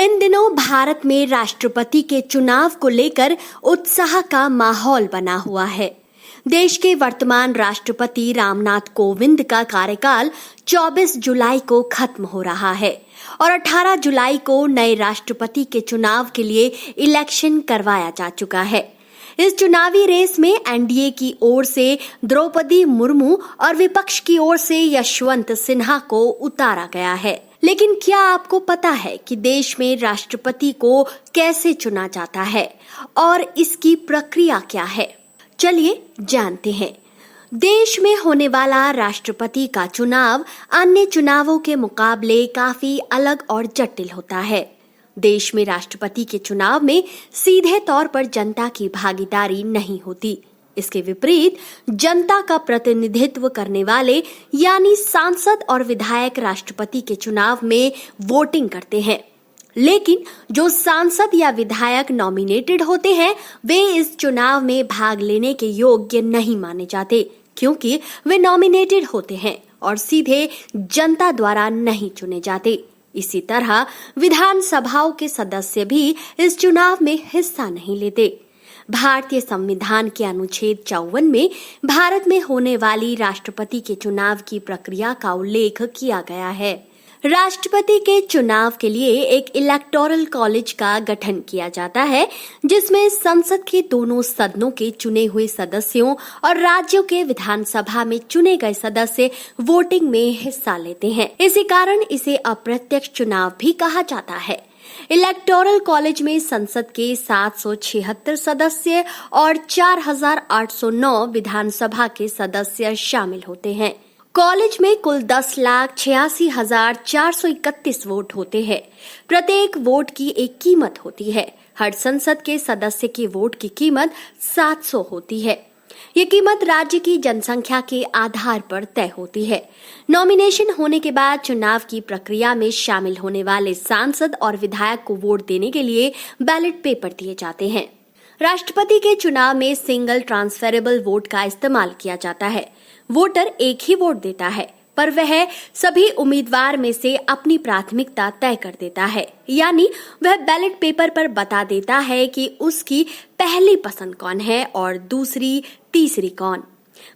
इन दिनों भारत में राष्ट्रपति के चुनाव को लेकर उत्साह का माहौल बना हुआ है। देश के वर्तमान राष्ट्रपति रामनाथ कोविंद का कार्यकाल 24 जुलाई को खत्म हो रहा है और 18 जुलाई को नए राष्ट्रपति के चुनाव के लिए इलेक्शन करवाया जा चुका है। इस चुनावी रेस में एनडीए की ओर से द्रौपदी मुर्मू और विपक्ष की ओर से यशवंत सिन्हा को उतारा गया है। लेकिन क्या आपको पता है कि देश में राष्ट्रपति को कैसे चुना जाता है और इसकी प्रक्रिया क्या है? चलिए जानते हैं। देश में होने वाला राष्ट्रपति का चुनाव अन्य चुनावों के मुकाबले काफी अलग और जटिल होता है। देश में राष्ट्रपति के चुनाव में सीधे तौर पर जनता की भागीदारी नहीं होती। इसके विपरीत जनता का प्रतिनिधित्व करने वाले यानी सांसद और विधायक राष्ट्रपति के चुनाव में वोटिंग करते हैं। लेकिन जो सांसद या विधायक नॉमिनेटेड होते हैं वे इस चुनाव में भाग लेने के योग्य नहीं माने जाते, क्योंकि वे नॉमिनेटेड होते हैं और सीधे जनता द्वारा नहीं चुने जाते। इसी तरह विधानसभाओं के सदस्य भी इस चुनाव में हिस्सा नहीं लेते। भारतीय संविधान के अनुच्छेद 54 में भारत में होने वाली राष्ट्रपति के चुनाव की प्रक्रिया का उल्लेख किया गया है। राष्ट्रपति के चुनाव के लिए एक इलेक्टोरल कॉलेज का गठन किया जाता है, जिसमें संसद के दोनों सदनों के चुने हुए सदस्यों और राज्यों के विधानसभा में चुने गए सदस्य वोटिंग में हिस्सा लेते हैं। इसी कारण इसे अप्रत्यक्ष चुनाव भी कहा जाता है। इलेक्टोरल कॉलेज में संसद के 776 सदस्य और 4809 विधानसभा के सदस्य शामिल होते हैं। कॉलेज में कुल 10,86,431 वोट होते हैं। प्रत्येक वोट की एक कीमत होती है। हर संसद के सदस्य के वोट की कीमत 700 होती है। ये कीमत राज्य की जनसंख्या के आधार पर तय होती है। नॉमिनेशन होने के बाद चुनाव की प्रक्रिया में शामिल होने वाले सांसद और विधायक को वोट देने के लिए बैलेट पेपर दिए जाते हैं। राष्ट्रपति के चुनाव में सिंगल ट्रांसफरेबल वोट का इस्तेमाल किया जाता है। वोटर एक ही वोट देता है, पर वह सभी उम्मीदवार में से अपनी प्राथमिकता तय कर देता है, यानी वह बैलेट पेपर पर बता देता है कि उसकी पहली पसंद कौन है और दूसरी तीसरी कौन।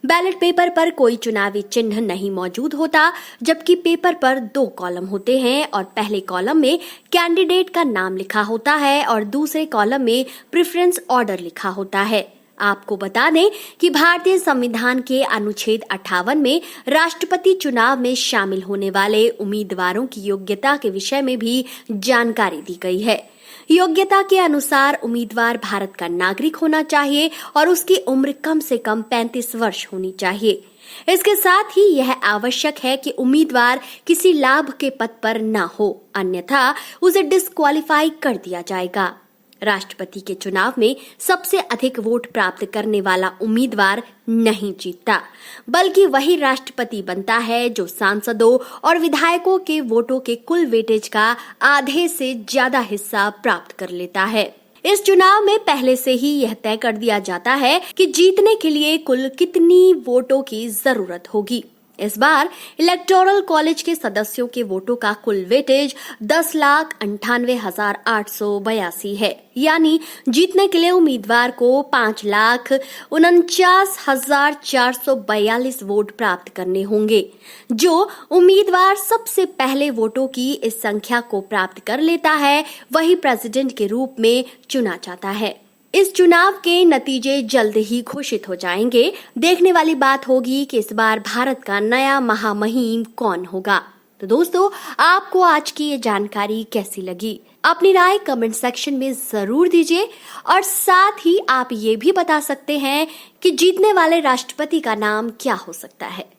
बैलेट पेपर पर कोई चुनावी चिन्ह नहीं मौजूद होता, जबकि पेपर पर 2 कॉलम होते हैं और पहले कॉलम में कैंडिडेट का नाम लिखा होता है और दूसरे कॉलम में प्रेफरेंस ऑर्डर लिखा होता है। आपको बता दें कि भारतीय संविधान के अनुच्छेद 58 में राष्ट्रपति चुनाव में शामिल होने वाले उम्मीदवारों की योग्यता के विषय में भी जानकारी दी गई है। योग्यता के अनुसार उम्मीदवार भारत का नागरिक होना चाहिए और उसकी उम्र कम से कम 35 वर्ष होनी चाहिए। इसके साथ ही यह आवश्यक है कि उम्मीदवार किसी लाभ के पद पर न हो, अन्यथा उसे डिस्क्वालीफाई कर दिया जाएगा। राष्ट्रपति के चुनाव में सबसे अधिक वोट प्राप्त करने वाला उम्मीदवार नहीं जीतता, बल्कि वही राष्ट्रपति बनता है जो सांसदों और विधायकों के वोटों के कुल वेटेज का आधे से ज्यादा हिस्सा प्राप्त कर लेता है। इस चुनाव में पहले से ही यह तय कर दिया जाता है कि जीतने के लिए कुल कितनी वोटों की जरूरत होगी। इस बार इलेक्टोरल कॉलेज के सदस्यों के वोटों का कुल वेटेज 10,98,882 है, यानी जीतने के लिए उम्मीदवार को 5,49,442 वोट प्राप्त करने होंगे। जो उम्मीदवार सबसे पहले वोटों की इस संख्या को प्राप्त कर लेता है वही प्रेसिडेंट के रूप में चुना जाता है। इस चुनाव के नतीजे जल्द ही घोषित हो जाएंगे। देखने वाली बात होगी कि इस बार भारत का नया महामहिम कौन होगा। तो दोस्तों, आपको आज की ये जानकारी कैसी लगी? अपनी राय कमेंट सेक्शन में जरूर दीजिए और साथ ही आप ये भी बता सकते हैं कि जीतने वाले राष्ट्रपति का नाम क्या हो सकता है।